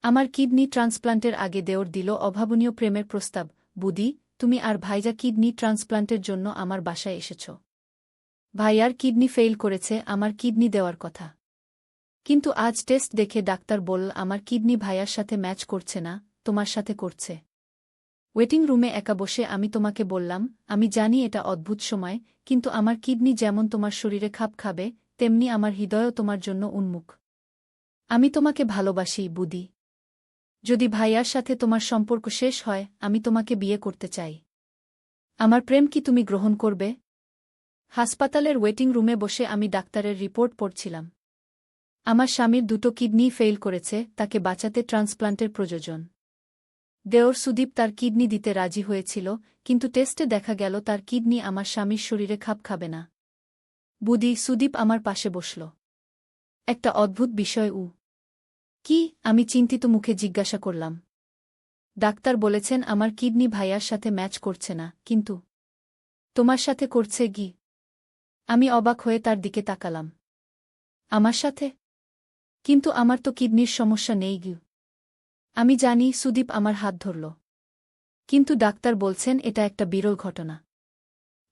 আমার কিডনি ট্রান্সপ্লান্টের আগে দেওর দিল অভাবনীয় প্রেমের প্রস্তাব। বুদি, তুমি আর ভাইজা কিডনি ট্রান্সপ্লান্টের জন্য আমার বাসায় এসেছ। ভাইয়ার কিডনি ফেইল করেছে, আমার কিডনি দেওয়ার কথা। কিন্তু আজ টেস্ট দেখে ডাক্তার বলল আমার কিডনি ভাইয়ার সাথে ম্যাচ করছে না, তোমার সাথে করছে। ওয়েটিং রুমে একা বসে আমি তোমাকে বললাম, আমি জানি এটা অদ্ভুত সময়, কিন্তু আমার কিডনি যেমন তোমার শরীরে খাপ খাবে, তেমনি আমার হৃদয়ও তোমার জন্য উন্মুখ। আমি তোমাকে ভালোবাসি, বুদি। যদি ভাইয়ার সাথে তোমার সম্পর্ক শেষ হয়, আমি তোমাকে বিয়ে করতে চাই। আমার প্রেম কি তুমি গ্রহণ করবে? হাসপাতালের ওয়েটিং রুমে বসে আমি ডাক্তারের রিপোর্ট পড়ছিলাম। আমার স্বামীর দুটো কিডনি ফেইল করেছে, তাকে বাঁচাতে ট্রান্সপ্লান্টের প্রয়োজন। দেওর সুদীপ তার কিডনি দিতে রাজি হয়েছিল, কিন্তু টেস্টে দেখা গেল তার কিডনি আমার স্বামীর শরীরে খাপ খাবে না। বুদি, সুদীপ আমার পাশে বসল। একটা অদ্ভুত বিষয়। কি? আমি চিন্তিত মুখে জিজ্ঞাসা করলাম। ডাক্তার বলেছেন আমার কিডনি ভাইয়ার সাথে ম্যাচ করছে না, কিন্তু তোমার সাথে করছে কি? আমি অবাক হয়ে তার দিকে তাকালাম। আমার সাথে? কিন্তু আমার তো কিডনির সমস্যা নেই গি। আমি জানি, সুদীপ আমার হাত ধরল। কিন্তু ডাক্তার বলছেন এটা একটা বিরল ঘটনা।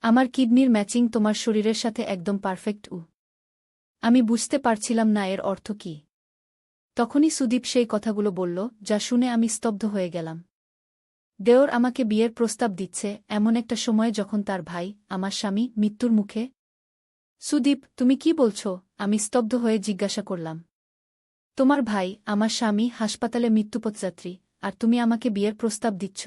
আমার কিডনির ম্যাচিং তোমার শরীরের সাথে একদম পারফেক্ট। আমি বুঝতে পারছিলাম না এর অর্থ কী। তখনই সুদীপ সেই কথাগুলো বলল, যা শুনে আমি স্তব্ধ হয়ে গেলাম। দেওর আমাকে বিয়ের প্রস্তাব দিচ্ছে এমন একটা সময়ে যখন তার ভাই, আমার স্বামী, মৃত্যুর মুখে। সুদীপ, তুমি কি বলছ? আমি স্তব্ধ হয়ে জিজ্ঞাসা করলাম। তোমার ভাই, আমার স্বামী, হাসপাতালে মৃত্যুপথযাত্রী, আর তুমি আমাকে বিয়ের প্রস্তাব দিচ্ছ?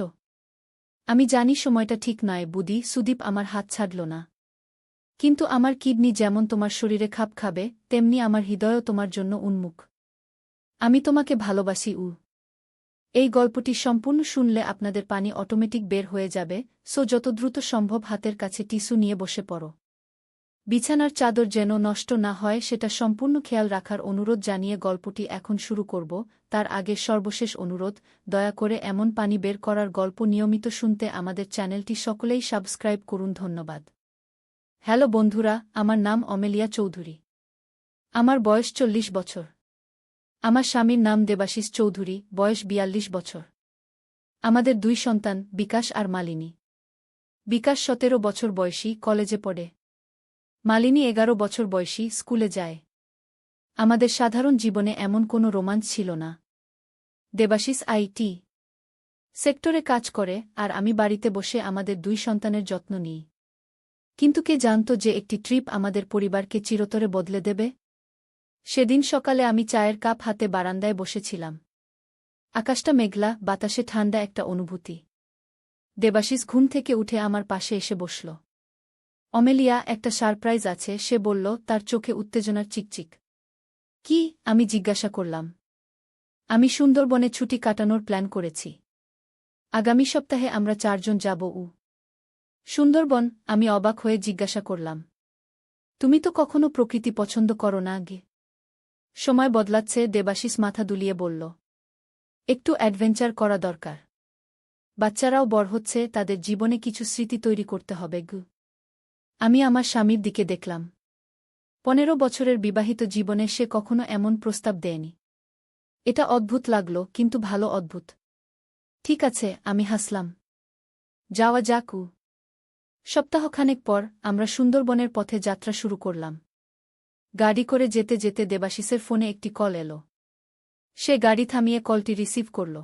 আমি জানি সময়টা ঠিক নয়, বুদি। সুদীপ আমার হাত ছাড়ল না। কিন্তু আমার কিডনি যেমন তোমার শরীরে খাপ খাবে, তেমনি আমার হৃদয়ও তোমার জন্য উন্মুখ। আমি তোমাকে ভালোবাসি। এই গল্পটি সম্পূর্ণ শুনলে আপনাদের পানি অটোমেটিক বের হয়ে যাবে, সো যত দ্রুত সম্ভব হাতের কাছে টিস্যু নিয়ে বসে পড়ো। বিছানার চাদর যেন নষ্ট না হয় সেটা সম্পূর্ণ খেয়াল রাখার অনুরোধ জানিয়ে গল্পটি এখন শুরু করব। তার আগে সর্বশেষ অনুরোধ, দয়া করে এমন পানি বের করার গল্প নিয়মিত শুনতে আমাদের চ্যানেলটি সকলেই সাবস্ক্রাইব করুন। ধন্যবাদ। হ্যালো বন্ধুরা, আমার নাম অমেলিয়া চৌধুরী। আমার বয়স 40 বছর। আমার স্বামীর নাম দেবাশিস চৌধুরী, বয়স 42 বছর। আমাদের 2 সন্তান, বিকাশ আর মালিনী। বিকাশ 17 বছর বয়সী, কলেজে পড়ে। মালিনী 11 বছর বয়সী, স্কুলে যায়। আমাদের সাধারণ জীবনে এমন কোনো রোমাঞ্চ ছিল না। দেবাশিস আইটি সেক্টরে কাজ করে, আর আমি বাড়িতে বসে আমাদের 2 সন্তানের যত্ন নিই। কিন্তু কে জানত যে একটি ট্রিপ আমাদের পরিবারকে চিরতরে বদলে দেবে? সেদিন সকালে আমি চায়ের কাপ হাতে বারান্দায় বসেছিলাম। আকাশটা মেঘলা, বাতাসে ঠান্ডা একটা অনুভূতি। দেবাশিস ঘুম থেকে উঠে আমার পাশে এসে বসল। অমেলিয়া, একটা সারপ্রাইজ আছে, সে বলল, তার চোখে উত্তেজনার চিকচিক। কি? আমি জিজ্ঞাসা করলাম। আমি সুন্দরবনে ছুটি কাটানোর প্ল্যান করেছি। আগামী সপ্তাহে আমরা 4 জন যাব। সুন্দরবন? আমি অবাক হয়ে জিজ্ঞাসা করলাম। তুমি তো কখনো প্রকৃতি পছন্দ করো না গে? সময় বদলাচ্ছে, দেবাশিস মাথা দুলিয়ে বলল। একটু অ্যাডভেঞ্চার করা দরকার। বাচ্চারাও বড় হচ্ছে, তাদের জীবনে কিছু স্মৃতি তৈরি করতে হবে গু। আমি আমার স্বামীর দিকে দেখলাম। 15 বছরের বিবাহিত জীবনে সে কখনো এমন প্রস্তাব দেয়নি। এটা অদ্ভুত লাগল, কিন্তু ভালো অদ্ভুত। ঠিক আছে, আমি হাসলাম। যাওয়া যাক। সপ্তাহখানেক পর আমরা সুন্দরবনের পথে যাত্রা শুরু করলাম। গাড়ি করে যেতে যেতে দেবাশিসের ফোনে একটি কল এলো। সে গাড়ি থামিয়ে কলটি রিসিভ করল।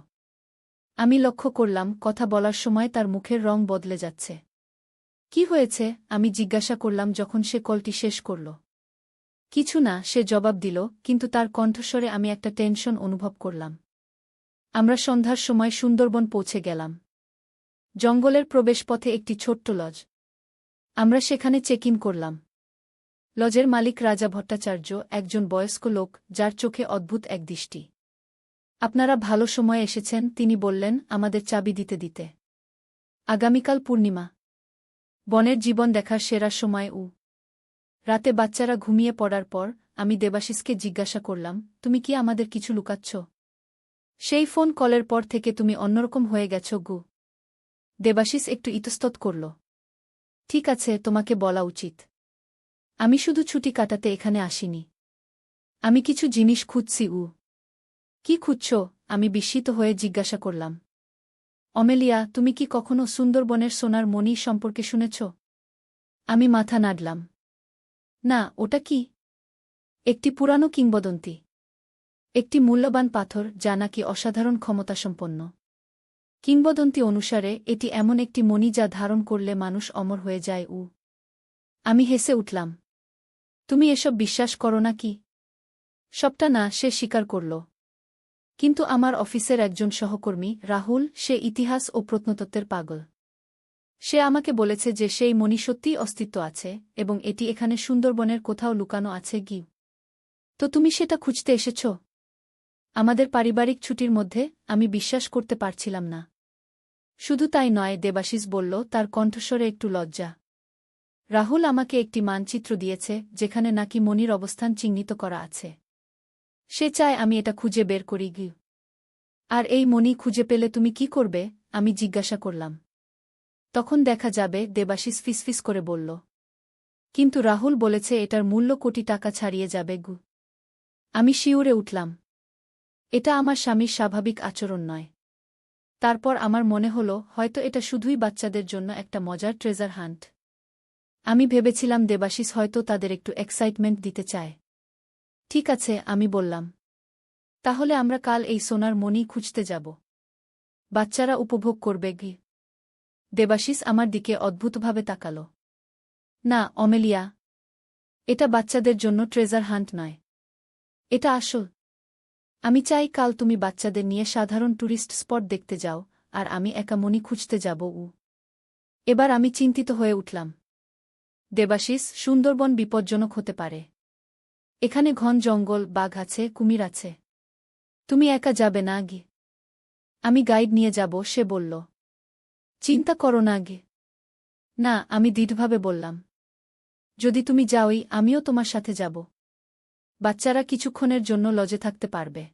আমি লক্ষ্য করলাম কথা বলার সময় তার মুখের রং বদলে যাচ্ছে। কি হয়েছে? আমি জিজ্ঞাসা করলাম যখন সে কলটি শেষ করল। কিছু না, সে জবাব দিল, কিন্তু তার কণ্ঠস্বরে আমি একটা টেনশন অনুভব করলাম। আমরা সন্ধ্যার সময় সুন্দরবন পৌঁছে গেলাম। জঙ্গলের প্রবেশপথে একটি ছোট্ট লজ। আমরা সেখানে চেক ইন করলাম। লজের মালিক রাজা ভট্টাচার্য, একজন বয়স্ক লোক, যার চোখে অদ্ভুত এক দৃষ্টি। আপনারা ভালো সময়ে এসেছেন, তিনি বললেন আমাদের চাবি দিতে দিতে। আগামীকাল পূর্ণিমা। বনের জীবন দেখার সেরা সময়। রাতে বাচ্চারা ঘুমিয়ে পড়ার পর আমি দেবাশিসকে জিজ্ঞাসা করলাম, তুমি কি আমাদের কিছু লুকাচ্ছ? সেই ফোন কলের পর থেকে তুমি অন্যরকম হয়ে গেছ গু। দেবাশিস একটু ইতস্তত করল। ঠিক আছে, তোমাকে বলা উচিত। আমি শুধু ছুটি কাটাতে এখানে আসিনি। আমি কিছু জিনিস খুঁজছি। কি খুঁজছ? আমি বিস্মিত হয়ে জিজ্ঞাসা করলাম, অমেলিয়া, তুমি কি কখনো সুন্দরবনের সোনার মণি সম্পর্কে শুনেছ? আমি মাথা নাড়লাম। না, ওটা কি? একটি পুরানো কিংবদন্তি। একটি মূল্যবান পাথর যা নাকি অসাধারণ ক্ষমতাসম্পন্ন। কিংবদন্তি অনুসারে এটি এমন একটি মণি যা ধারণ করলে মানুষ অমর হয়ে যায়। আমি হেসে উঠলাম। তুমি এসব বিশ্বাস করো না কি? সবটা না, সে স্বীকার করল। কিন্তু আমার অফিসের একজন সহকর্মী রাহুল, সে ইতিহাস ও প্রত্নতত্ত্বের পাগল। সে আমাকে বলেছে যে সেই মণি সত্যিই অস্তিত্ব আছে এবং এটি এখানে সুন্দরবনের কোথাও লুকানো আছে। তো তুমি সেটা খুঁজতে এসেছ? আমাদের পারিবারিক ছুটির মধ্যে? আমি বিশ্বাস করতে পারছিলাম না। শুধু তাই নয়, দেবাশিস বলল, তার কণ্ঠস্বরে একটু লজ্জা। রাহুল আমাকে একটি মানচিত্র দিয়েছে যেখানে নাকি মণির অবস্থান চিহ্নিত করা আছে। সে চায় আমি এটা খুঁজে বের করি। আর এই মণি খুঁজে পেলে তুমি কি করবে? আমি জিজ্ঞাসা করলাম। তখন দেখা যাবে, দেবাশিস ফিসফিস করে বলল। কিন্তু রাহুল বলেছে এটার মূল্য কোটি টাকা ছাড়িয়ে যাবে। আমি শিউরে উঠলাম। এটা আমার স্বামীর স্বাভাবিক আচরণ নয়। তারপর আমার মনে হল হয়তো এটা শুধুই বাচ্চাদের জন্য একটা মজার ট্রেজার হান্ট। আমি ভেবেছিলাম দেবাশিস হয়তো তাদের একটু এক্সাইটমেন্ট দিতে চায়। ঠিক আছে, আমি বললাম। তাহলে আমরা কাল এই সোনার মণি খুঁজতে যাব। বাচ্চারা উপভোগ করবে। দেবাশিস আমার দিকে অদ্ভুতভাবে তাকাল। না, অমেলিয়া, এটা বাচ্চাদের জন্য ট্রেজার হান্ট নয়। এটা আসল। আমি চাই কাল তুমি বাচ্চাদের নিয়ে সাধারণ ট্যুরিস্ট স্পট দেখতে যাও, আর আমি একা মণি খুঁজতে যাব। এবার আমি চিন্তিত হয়ে উঠলাম। দেবাশিস, সুন্দরবন বিপজ্জনক হতে পারে। এখানে ঘন জঙ্গল, বাঘ আছে, কুমির আছে। তুমি একা যাবে না? আমি গাইড নিয়ে যাব, সে বলল। চিন্তা করো না। না, আমি দৃঢ়ভাবে বললাম। যদি তুমি যাওই, আমিও তোমার সাথে যাব। বাচ্চারা কিছুক্ষণের জন্য লজে থাকতে পারবে।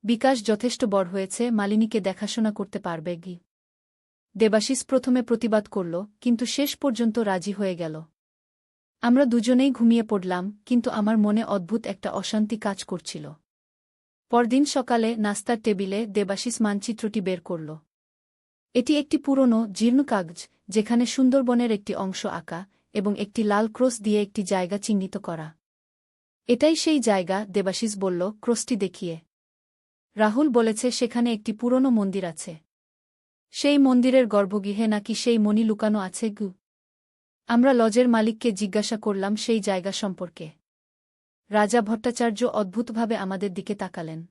বিকাশ যথেষ্ট বড় হয়েছে, মালিনীকে দেখাশোনা করতে পারবে। দেবাশিস প্রথমে প্রতিবাদ করল, কিন্তু শেষ পর্যন্ত রাজি হয়ে গেল। আমরা দুজনেই ঘুমিয়ে পড়লাম, কিন্তু আমার মনে অদ্ভুত একটা অশান্তি কাজ করছিল। পরদিন সকালে নাস্তার টেবিলে দেবাশিস মানচিত্রটি বের করল। এটি একটি পুরনো, জীর্ণ কাগজ, যেখানে সুন্দরবনের একটি অংশ আঁকা এবং একটি লাল ক্রস দিয়ে একটি জায়গা চিহ্নিত করা। এটাই সেই জায়গা, দেবাশিস বলল, ক্রসটি দেখিয়ে। রাহুল বলেছে সেখানে একটি পুরনো মন্দির আছে। সেই মন্দিরের গর্ভগৃহে নাকি সেই মণি লুকানো আছে। আমরা লজের মালিককে জিজ্ঞাসা করলাম সেই জায়গা সম্পর্কে। রাজা ভট্টাচার্য অদ্ভুতভাবে আমাদের দিকে তাকালেন।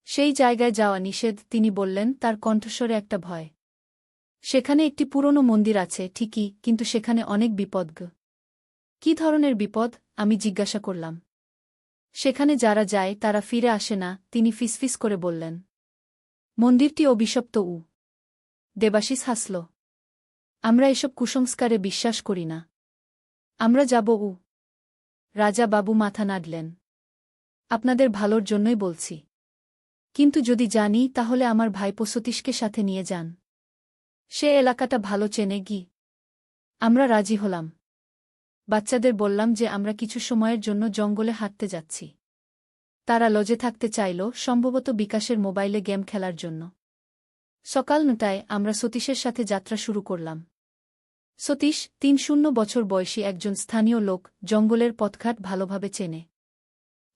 সেই জায়গায় যাওয়া নিষেধ, তিনি বললেন, তার কণ্ঠস্বরে একটা ভয়। সেখানে একটি পুরনো মন্দির আছে ঠিকই, কিন্তু সেখানে অনেক বিপদ। কি ধরনের বিপদ? আমি জিজ্ঞাসা করলাম। সেখানে যারা যায় তারা ফিরে আসে না, তিনি ফিসফিস করে বললেন। মন্দিরটি অভিশপ্ত। দেবাশিস হাসল। আমরা এসব কুসংস্কারে বিশ্বাস করি না। আমরা যাব। রাজা বাবু মাথা নাড়লেন। আপনাদের ভালোর জন্যই বলছি। কিন্তু যদি জানি, তাহলে আমার ভাইপো সতীশকে সাথে নিয়ে যান। সে এলাকাটা ভালো চেনে। আমরা রাজি হলাম। বাচ্চাদের বললাম যে আমরা কিছু সময়ের জন্য জঙ্গলে হাঁটতে যাচ্ছি। তারা লজে থাকতে চাইল, সম্ভবত বিকাশের মোবাইলে গেম খেলার জন্য। সকাল ৯টায় আমরা সতীশের সাথে যাত্রা শুরু করলাম। সতীশ ৩০ বছর বয়সী একজন স্থানীয় লোক, জঙ্গলের পথঘাট ভালোভাবে চেনে।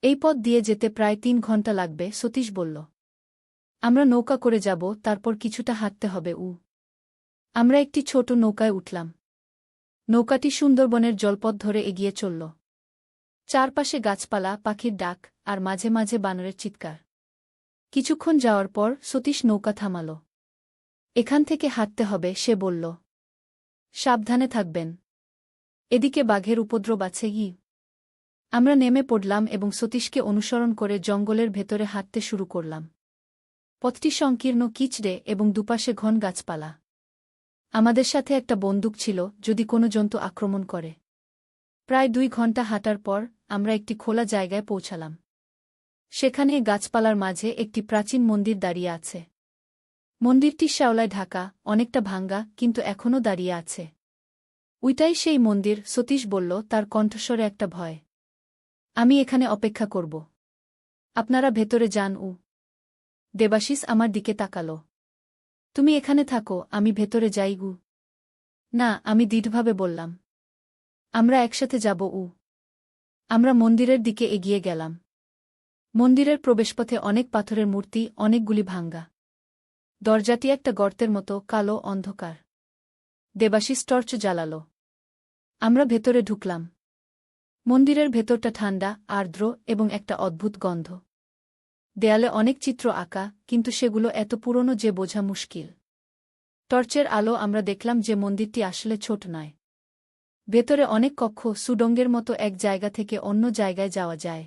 এই পথ দিয়ে যেতে প্রায় ৩ ঘণ্টা লাগবে, সতীশ বলল। আমরা নৌকা করে যাব, তারপর কিছুটা হাঁটতে হবে। আমরা একটি ছোট নৌকায় উঠলাম। নৌকাটি সুন্দরবনের জলপথ ধরে এগিয়ে চলল। চারপাশে গাছপালা, পাখির ডাক, আর মাঝে মাঝে বানরের চিৎকার। কিছুক্ষণ যাওয়ার পর সতীশ নৌকা থামাল। এখান থেকে হাঁটতে হবে, সে বলল। সাবধানে থাকবেন। এদিকে বাঘের উপদ্রব আছে। আমরা নেমে পড়লাম এবং সতীশকে অনুসরণ করে জঙ্গলের ভেতরে হাঁটতে শুরু করলাম। পথটি সংকীর্ণ, কিচড়ে এবং দুপাশে ঘন গাছপালা। আমাদের সাথে একটা বন্দুক ছিল, যদি কোনো জন্তু আক্রমণ করে। প্রায় ২ ঘণ্টা হাঁটার পর আমরা একটি খোলা জায়গায় পৌঁছালাম। সেখানে গাছপালার মাঝে একটি প্রাচীন মন্দির দাঁড়িয়ে আছে। মন্দিরটি শ্যাওলায় ঢাকা, অনেকটা ভাঙ্গা, কিন্তু এখনও দাঁড়িয়ে আছে। ওইটাই সেই মন্দির, সতীশ বলল, তার কণ্ঠস্বরে একটা ভয়। আমি এখানে অপেক্ষা করব। আপনারা ভেতরে যান। দেবাশিস আমার দিকে তাকাল। তুমি এখানে থাকো, আমি ভেতরে যাই গু। না, আমি দৃঢ়ভাবে বললাম। আমরা একসাথে যাব উ। আমরা মন্দিরের দিকে এগিয়ে গেলাম। মন্দিরের প্রবেশপথে অনেক পাথরের মূর্তি, অনেকগুলি ভাঙ্গা। দরজাটি একটা গর্তের মতো কালো, অন্ধকার। দেবাশিস টর্চ জ্বালাল। আমরা ভেতরে ঢুকলাম। মন্দিরের ভেতরটা ঠান্ডা, আর্দ্র এবং একটা অদ্ভুত গন্ধ। দেয়ালে অনেক চিত্র আঁকা, কিন্তু সেগুলো এত পুরনো যে বোঝা মুশকিল। টর্চের আলো আমরা দেখলাম যে মন্দিরটি আসলে ছোট নয়। ভেতরে অনেক কক্ষ, সুডঙ্গের মতো এক জায়গা থেকে অন্য জায়গায় যাওয়া যায়।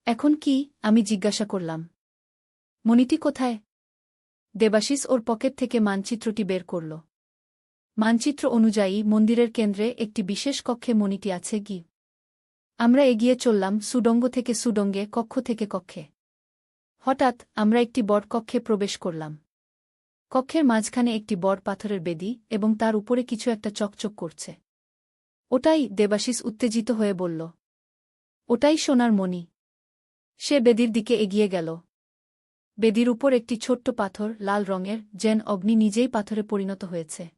এখন কি? আমি জিজ্ঞাসা করলাম। মণিটি কোথায়? দেবাশিস ওর পকেট থেকে মানচিত্রটি বের করল। মানচিত্র অনুযায়ী মন্দিরের কেন্দ্রে একটি বিশেষ কক্ষে মণিটি আছে কি। আমরা এগিয়ে চললাম, সুডঙ্গ থেকে সুডঙ্গে, কক্ষ থেকে কক্ষে। হঠাৎ আমরা একটি বড় কক্ষে প্রবেশ করলাম। কক্ষের মাঝখানে একটি বড় পাথরের বেদি এবং তার উপরে কিছু একটা চকচক করছে। ওটাই, দেবাশিস উত্তেজিত হয়ে বলল। ওটাই সোনার মণি। সে বেদির দিকে এগিয়ে গেল। বেদির উপর একটি ছোট্ট পাথর, লাল রঙের, যেন অগ্নি নিজেই পাথরে পরিণত হয়েছে।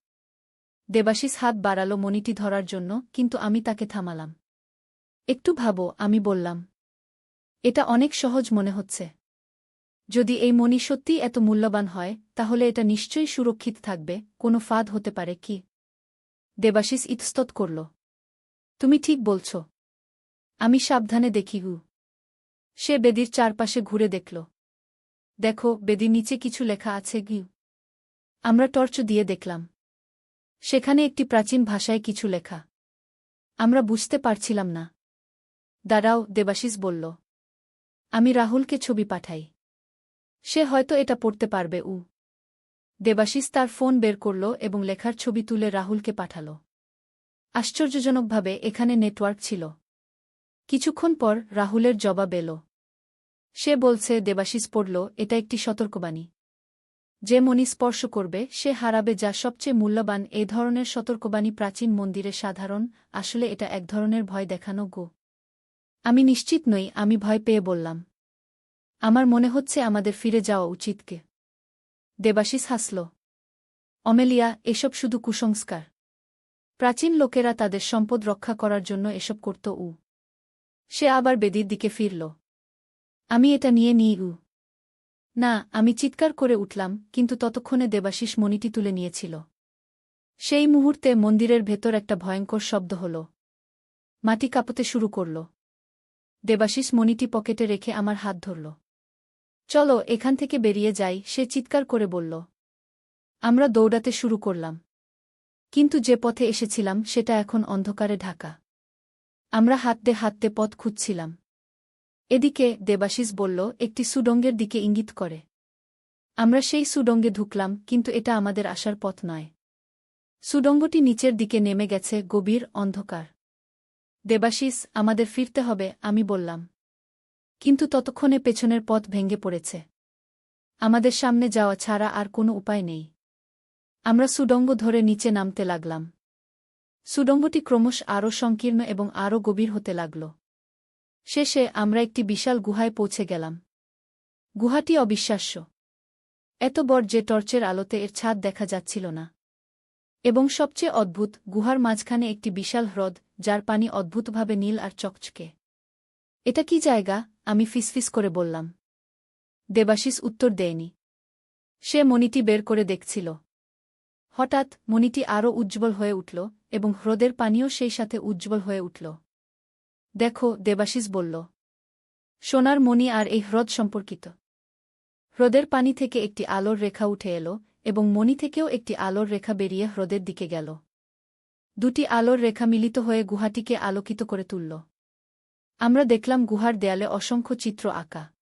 দেবাশিস হাত বাড়াল মণিটি ধরার জন্য, কিন্তু আমি তাকে থামালাম। একটু ভাবো, আমি বললাম। এটা অনেক সহজ মনে হচ্ছে। যদি এই মণি সত্যিই এত মূল্যবান হয়, তাহলে এটা নিশ্চয়ই সুরক্ষিত থাকবে, কোনো ফাঁদ হতে পারে কি? দেবাশিস ইতস্তত করল। তুমি ঠিক বলছ। আমি সাবধানে দেখি গু। সে বেদির চারপাশে ঘুরে দেখল। দেখো, বেদির নিচে কিছু লেখা আছে গি। আমরা টর্চ দিয়ে দেখলাম। সেখানে একটি প্রাচীন ভাষায় কিছু লেখা। আমরা বুঝতে পারছিলাম না। দাঁড়াও, দেবাশিস বলল। আমি রাহুলকে ছবি পাঠাই। সে হয়তো এটা পড়তে পারবে উ। দেবাশিস তার ফোন বের করল এবং লেখার ছবি তুলে রাহুলকে পাঠাল। আশ্চর্যজনকভাবে এখানে নেটওয়ার্ক ছিল। কিছুক্ষণ পর রাহুলের জবাব এল। সে বলছে, দেবাশিস পড়ল, এটা একটি সতর্কবাণী। যে মণি স্পর্শ করবে সে হারাবে, যা সবচেয়ে মূল্যবান। এই ধরনের সতর্কবাণী প্রাচীন মন্দিরে সাধারণ। আসলে এটা এক ধরনের ভয় দেখানো গো। আমি নিশ্চিত নই, আমি ভয় পেয়ে বললাম। আমার মনে হচ্ছে আমাদের ফিরে যাওয়া উচিত কে। দেবাশিস হাসল। অমেলিয়া, এসব শুধু কুসংস্কার। প্রাচীন লোকেরা তাদের সম্পদ রক্ষা করার জন্য এসব করত উ। সে আবার বেদির দিকে ফিরল। আমি এটা নিয়ে নিই উ। না, আমি চিৎকার করে উঠলাম, কিন্তু ততক্ষণে দেবাশিস মণিটি তুলে নিয়েছিল। সেই মুহূর্তে মন্দিরের ভেতর একটা ভয়ঙ্কর শব্দ হল। মাটি কাঁপতে শুরু করল। দেবাশিস মণিটি পকেটে রেখে আমার হাত ধরল। চলো, এখান থেকে বেরিয়ে যাই, সে চিৎকার করে বলল। আমরা দৌড়াতে শুরু করলাম। কিন্তু যে পথে এসেছিলাম সেটা এখন অন্ধকারে ঢাকা। আমরা হাঁটতে হাঁটতে পথ খুঁজছিলাম। এদিকে, দেবাশিস বলল, একটি সুডঙ্গের দিকে ইঙ্গিত করে। আমরা সেই সুডঙ্গে ঢুকলাম, কিন্তু এটা আমাদের আসার পথ নয়। সুডঙ্গটি নিচের দিকে নেমে গেছে, গভীর, অন্ধকার। দেবাশিস, আমাদের ফিরতে হবে, আমি বললাম। কিন্তু ততক্ষণে পেছনের পথ ভেঙে পড়েছে। আমাদের সামনে যাওয়া ছাড়া আর কোনো উপায় নেই। আমরা সুডঙ্গ ধরে নিচে নামতে লাগলাম। সুডঙ্গটি ক্রমশ আরও সংকীর্ণ এবং আরও গভীর হতে লাগল। শেষে আমরা একটি বিশাল গুহায় পৌঁছে গেলাম। গুহাটি অবিশ্বাস্য। এত বড় যে টর্চের আলোতে এর ছাদ দেখা যাচ্ছিল না। এবং সবচেয়ে অদ্ভুত, গুহার মাঝখানে একটি বিশাল হ্রদ, যার পানি অদ্ভুতভাবে নীল আর চকচকে। এটা কি জায়গা? আমি ফিসফিস করে বললাম। দেবাশিস উত্তর দেয়নি। সে মণিটি বের করে দেখছিল। হঠাৎ মণিটি আরও উজ্জ্বল হয়ে উঠল, এবং হ্রদের পানিও সেই সাথে উজ্জ্বল হয়ে উঠল। দেখো, দেবাশিস বলল। সোনার মণি আর এই হ্রদ সম্পর্কিত। হ্রদের পানি থেকে একটি আলোর রেখা উঠে এলো, এবং মণি থেকেও একটি আলোর রেখা বেরিয়ে হ্রদের দিকে গেল। দুটি আলোর রেখা মিলিত হয়ে গুহাটিকে আলোকিত করে তুলল। আমরা দেখলাম গুহার দেয়ালে অসংখ্য চিত্র আঁকা।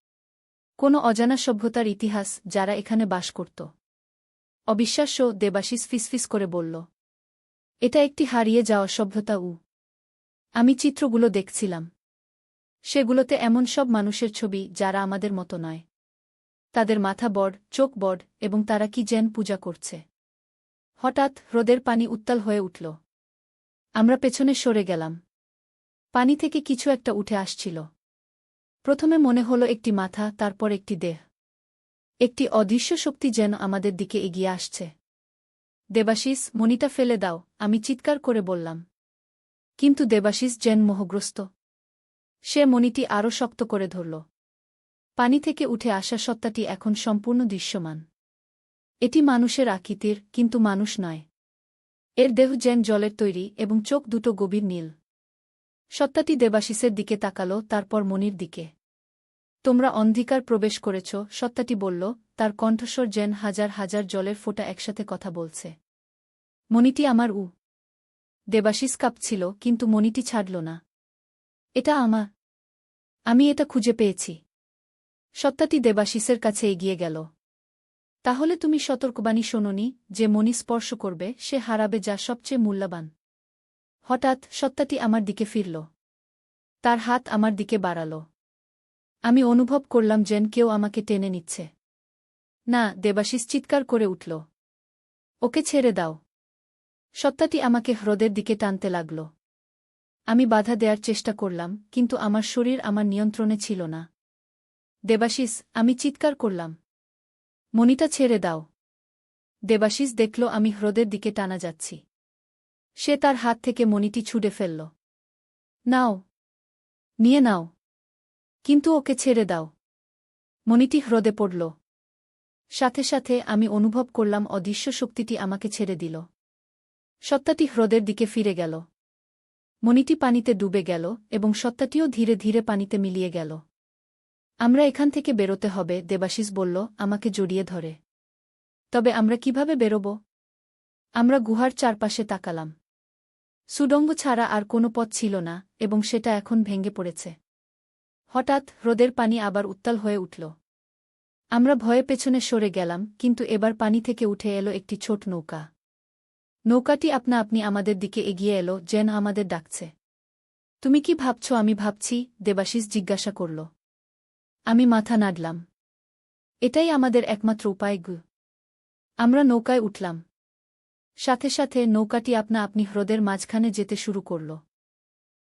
কোনো অজানা সভ্যতার ইতিহাস, যারা এখানে বাস করত। অবিশ্বাস্য, দেবাশিস ফিসফিস করে বলল। এটা একটি হারিয়ে যাওয়া সভ্যতা উ। আমি চিত্রগুলো দেখছিলাম। সেগুলোতে এমন সব মানুষের ছবি যারা আমাদের মতো নয়। তাদের মাথা বড়, চোখ বড়, এবং তারা কি যেন পূজা করছে। হঠাৎ হ্রদের পানি উত্তাল হয়ে উঠল। আমরা পেছনে সরে গেলাম। পানি থেকে কিছু একটা উঠে আসছিল। প্রথমে মনে হলো একটি মাথা, তারপর একটি দেহ। একটি অদৃশ্য শক্তি যেন আমাদের দিকে এগিয়ে আসছে। দেবাশিস, মণিটা ফেলে দাও, আমি চিৎকার করে বললাম। কিন্তু দেবাশিস যেন মোহগ্রস্ত। সে মণিটি আরও শক্ত করে ধরল। পানি থেকে উঠে আসা সত্তাটি এখন সম্পূর্ণ দৃশ্যমান। এটি মানুষের আকৃতির, কিন্তু মানুষ নয়। এর দেহ যেন জলের তৈরি এবং চোখ দুটো গভীর নীল। সত্তাটি দেবাশিসের দিকে তাকাল, তারপর মণির দিকে। তোমরা অন্ধকার প্রবেশ করেছ, সত্তাটি বলল, তার কণ্ঠস্বর যেন হাজার হাজার জলের ফোঁটা একসাথে কথা বলছে। মণিটি আমার। দেবাশিস কাঁপছিল, কিন্তু মণিটি ছাড়ল না। এটা আমার। আমি এটা খুঁজে পেয়েছি। সত্তাটি দেবাশিসের কাছে এগিয়ে গেল। তাহলে তুমি সতর্কবাণী শোনোনি, যে মণি স্পর্শ করবে সে হারাবে যা সবচেয়ে মূল্যবান। হঠাৎ সত্তাটি আমার দিকে ফিরল। তার হাত আমার দিকে বাড়াল। আমি অনুভব করলাম যেন কেউ আমাকে টেনে নিচ্ছে। না, দেবাশিস চিৎকার করে উঠল। ওকে ছেড়ে দাও। সত্তাটি আমাকে হ্রদের দিকে টানতে লাগল। আমি বাধা দেওয়ার চেষ্টা করলাম, কিন্তু আমার শরীর আমার নিয়ন্ত্রণে ছিল না। দেবাশিস, আমি চিৎকার করলাম। মণিটা ছেড়ে দাও। দেবাশিস দেখল আমি হ্রদের দিকে টানা যাচ্ছি। সে তার হাত থেকে মণিটি ছুঁড়ে ফেলল। নাও, নিয়ে নাও। কিন্তু ওকে ছেড়ে দাও। মণিটি হ্রদে পড়ল। সাথে সাথে আমি অনুভব করলাম অদৃশ্য শক্তিটি আমাকে ছেড়ে দিল। সত্তাটি হ্রদের দিকে ফিরে গেল। মণিটি পানিতে ডুবে গেল এবং সত্তাটিও ধীরে ধীরে পানিতে মিলিয়ে গেল। আমরা এখান থেকে বেরোতে হবে, দেবাশিস বলল, আমাকে জড়িয়ে ধরে। তবে আমরা কিভাবে বেরোব? আমরা গুহার চারপাশে তাকালাম। সুড়ঙ্গ ছাড়া আর কোনো পথ ছিল না, এবং সেটা এখন ভেঙে পড়েছে। হঠাৎ হ্রদের পানি আবার উত্তাল হয়ে উঠল। আমরা ভয়ে পেছনে সরে গেলাম, কিন্তু এবার পানি থেকে উঠে এলো একটি ছোট নৌকা। নৌকাটি আপনা আপনি আমাদের দিকে এগিয়ে এলো, যেন আমাদের ডাকছে। তুমি কি ভাবছ আমি ভাবছি? দেবাশিস জিজ্ঞাসা করল। আমি মাথা নাড়লাম। এটাই আমাদের একমাত্র উপায়। আমরা নৌকায় উঠলাম। সাথে সাথে নৌকাটি আপনা আপনি হ্রদের মাঝখানে যেতে শুরু করল।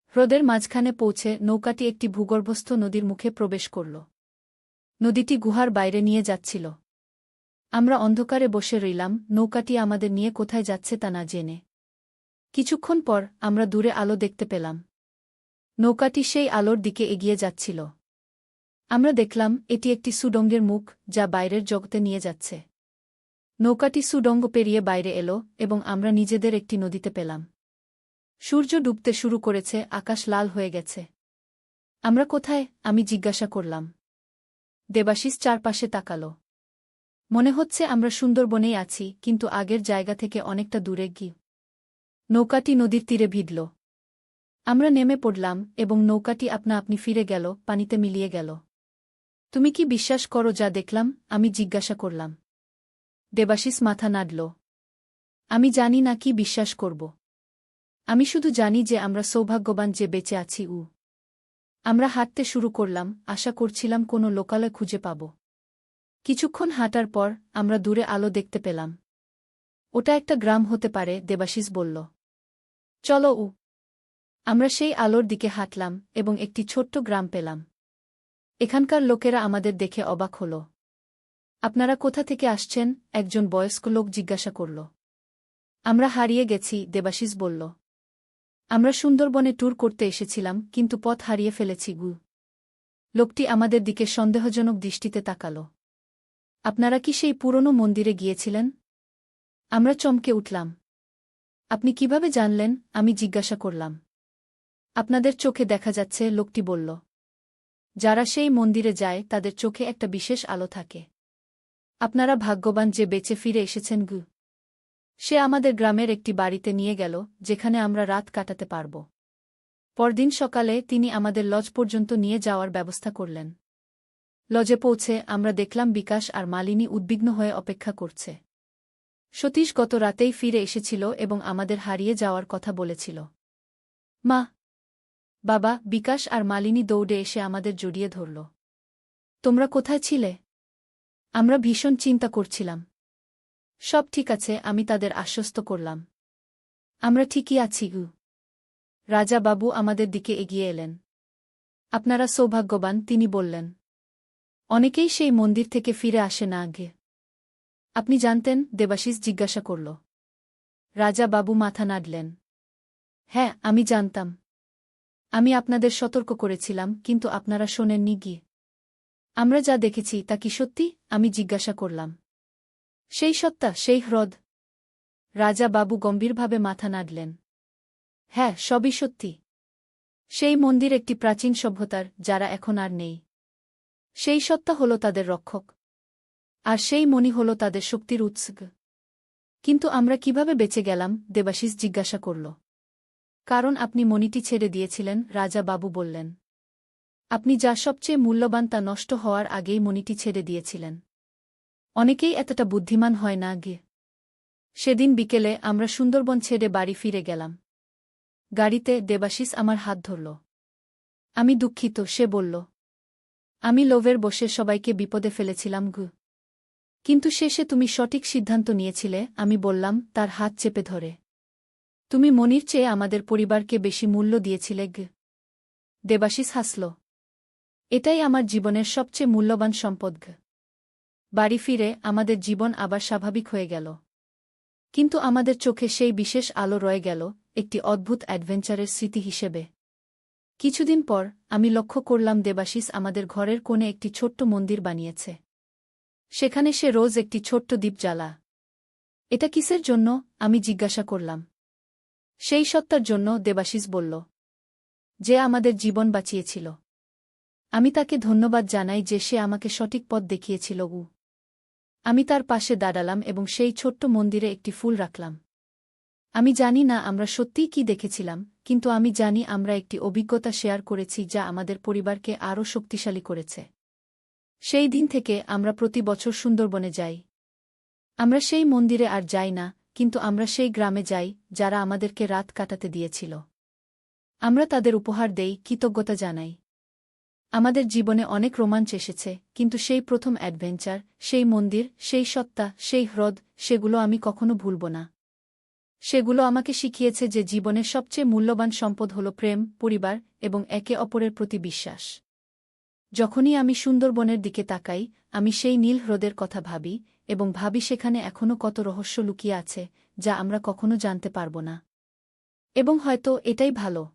হ্রদের মাঝখানে পৌঁছে নৌকাটি একটি ভূগর্ভস্থ নদীর মুখে প্রবেশ করল। নদীটি গুহার বাইরে নিয়ে যাচ্ছিল। আমরা অন্ধকারে বসে রইলাম, নৌকাটি আমাদের নিয়ে কোথায় যাচ্ছে তা না জেনে। কিছুক্ষণ পর আমরা দূরে আলো দেখতে পেলাম। নৌকাটি সেই আলোর দিকে এগিয়ে যাচ্ছিল। আমরা দেখলাম এটি একটি সুড়ঙ্গের মুখ, যা বাইরের জগতে নিয়ে যাচ্ছে। নৌকাটি সুড়ঙ্গ পেরিয়ে বাইরে এলো এবং আমরা নিজেদের একটি নদীতে পেলাম। সূর্য ডুবতে শুরু করেছে, আকাশ লাল হয়ে গেছে। আমরা কোথায়? আমি জিজ্ঞাসা করলাম। দেবাশিস চারপাশে তাকাল। মনে হচ্ছে আমরা সুন্দরবনেই আছি, কিন্তু আগের জায়গা থেকে অনেকটা দূরে গিয়ে। নৌকাটি নদীর তীরে ভিড়ল। আমরা নেমে পড়লাম এবং নৌকাটি আপনা আপনি ফিরে গেল, পানিতে মিলিয়ে গেল। তুমি কি বিশ্বাস করো যা দেখলাম? আমি জিজ্ঞাসা করলাম। দেবাশিস মাথা নাড়ল। আমি জানি না কি বিশ্বাস করব। আমি শুধু জানি যে আমরা সৌভাগ্যবান যে বেঁচে আছি। আমরা হাঁটতে শুরু করলাম, আশা করছিলাম কোনো লোকালয় খুঁজে পাব। কিছুক্ষণ হাঁটার পর আমরা দূরে আলো দেখতে পেলাম। ওটা একটা গ্রাম হতে পারে, দেবাশিস বলল। চলো। আমরা সেই আলোর দিকে হাঁটলাম এবং একটি ছোট্ট গ্রাম পেলাম। এখানকার লোকেরা আমাদের দেখে অবাক হল। আপনারা কোথা থেকে আসছেন? একজন বয়স্ক লোক জিজ্ঞাসা করল। আমরা হারিয়ে গেছি, দেবাশিস বলল। আমরা সুন্দরবনে ট্যুর করতে এসেছিলাম, কিন্তু পথ হারিয়ে ফেলেছি। লোকটি আমাদের দিকে সন্দেহজনক দৃষ্টিতে তাকাল। আপনারা কি সেই পুরনো মন্দিরে গিয়েছিলেন? আমরা চমকে উঠলাম। আপনি কিভাবে জানলেন? আমি জিজ্ঞাসা করলাম। আপনাদের চোখে দেখা যাচ্ছে, লোকটি বলল। যারা সেই মন্দিরে যায় তাদের চোখে একটা বিশেষ আলো থাকে। আপনারা ভাগ্যবান যে বেঁচে ফিরে এসেছেন। সে আমাদের গ্রামের একটি বাড়িতে নিয়ে গেল, যেখানে আমরা রাত কাটাতে পারব। পরদিন সকালে তিনি আমাদের লজ পর্যন্ত নিয়ে যাওয়ার ব্যবস্থা করলেন। লজে পৌঁছে আমরা দেখলাম বিকাশ আর মালিনী উদ্বিগ্ন হয়ে অপেক্ষা করছে। সতীশ গত রাতেই ফিরে এসেছিল এবং আমাদের হারিয়ে যাওয়ার কথা বলেছিল। মা, বাবা, বিকাশ আর মালিনী দৌড়ে এসে আমাদের জড়িয়ে ধরল। তোমরা কোথায় ছিলে? আমরা ভীষণ চিন্তা করছিলাম। সব ঠিক আছে, আমি তাদের আশ্বস্ত করলাম। আমরা ঠিকই আছি। রাজা বাবু আমাদের দিকে এগিয়ে এলেন। আপনারা সৌভাগ্যবান, তিনি বললেন। অনেকেই সেই মন্দির থেকে ফিরে আসে না আগে। আপনি জানতেন? দেবাশিস জিজ্ঞাসা করল। রাজা বাবু মাথা নাড়লেন। হ্যাঁ, আমি জানতাম। আমি আপনাদের সতর্ক করেছিলাম, কিন্তু আপনারা শোনেননি গিয়ে। আমরা যা দেখেছি তা কি সত্যি? আমি জিজ্ঞাসা করলাম। সেই সত্তা, সেই হ্রদ? রাজা বাবু গম্ভীরভাবে মাথা নাড়লেন। হ্যাঁ, সবই সত্যি। সেই মন্দির একটি প্রাচীন সভ্যতার, যারা এখন আর নেই। সেই সত্তা হল তাদের রক্ষক। আর সেই মণি হল তাদের শক্তির উৎস। কিন্তু আমরা কিভাবে বেঁচে গেলাম? দেবাশিস জিজ্ঞাসা করল। কারণ আপনি মণিটি ছেড়ে দিয়েছিলেন, রাজা বাবু বললেন। আপনি যা সবচেয়ে মূল্যবান তা নষ্ট হওয়ার আগেই মণিটি ছেড়ে দিয়েছিলেন। অনেকেই এতটা বুদ্ধিমান হয় না গে। সেদিন বিকেলে আমরা সুন্দরবন ছেড়ে বাড়ি ফিরে গেলাম। গাড়িতে দেবাশিস আমার হাত ধরল। আমি দুঃখিত, সে বলল। আমি লোভের বশে সবাইকে বিপদে ফেলেছিলাম গু। কিন্তু শেষে তুমি সঠিক সিদ্ধান্ত নিয়েছিলে, আমি বললাম, তার হাত চেপে ধরে। তুমি মনির চেয়ে আমাদের পরিবারকে বেশি মূল্য দিয়েছিলে গ। দেবাশিস হাসল। এটাই আমার জীবনের সবচেয়ে মূল্যবান সম্পদ গ। বাড়ি ফিরে আমাদের জীবন আবার স্বাভাবিক হয়ে গেল। কিন্তু আমাদের চোখে সেই বিশেষ আলো রয়ে গেল, একটি অদ্ভুত অ্যাডভেঞ্চারের স্মৃতি হিসেবে। কিছুদিন পর আমি লক্ষ্য করলাম দেবাশিস আমাদের ঘরের কোণে একটি ছোট্ট মন্দির বানিয়েছে। সেখানে সে রোজ একটি ছোট্ট দ্বীপ জ্বালা। এটা কিসের জন্য? আমি জিজ্ঞাসা করলাম। সেই সত্তার জন্য, দেবাশিস বলল, যে আমাদের জীবন বাঁচিয়েছিল। আমি তাকে ধন্যবাদ জানাই যে সে আমাকে সঠিক পথ দেখিয়েছিল। আমি তার পাশে দাঁড়ালাম এবং সেই ছোট্ট মন্দিরে একটি ফুল রাখলাম। আমি জানি না আমরা সত্যিই কি দেখেছিলাম, কিন্তু আমি জানি আমরা একটি অভিজ্ঞতা শেয়ার করেছি যা আমাদের পরিবারকে আরও শক্তিশালী করেছে। সেই দিন থেকে আমরা প্রতি বছর সুন্দরবনে যাই। আমরা সেই মন্দিরে আর যাই না, কিন্তু আমরা সেই গ্রামে যাই, যারা আমাদেরকে রাত কাটাতে দিয়েছিল। আমরা তাদের উপহার দেই, কৃতজ্ঞতা জানাই। আমাদের জীবনে অনেক রোমাঞ্চ এসেছে, কিন্তু সেই প্রথম অ্যাডভেঞ্চার, সেই মন্দির, সেই সত্তা, সেই হ্রদ, সেগুলো আমি কখনো ভুলব না। সেগুলো আমাকে শিখিয়েছে যে জীবনের সবচেয়ে মূল্যবান সম্পদ হল প্রেম, পরিবার এবং একে অপরের প্রতি বিশ্বাস। যখনই আমি সুন্দরবনের দিকে তাকাই, আমি সেই নীল হ্রদের কথা ভাবি, এবং ভাবি সেখানে এখনও কত রহস্য লুকিয়ে আছে, যা আমরা কখনো জানতে পারব না। এবং হয়তো এটাই ভালো।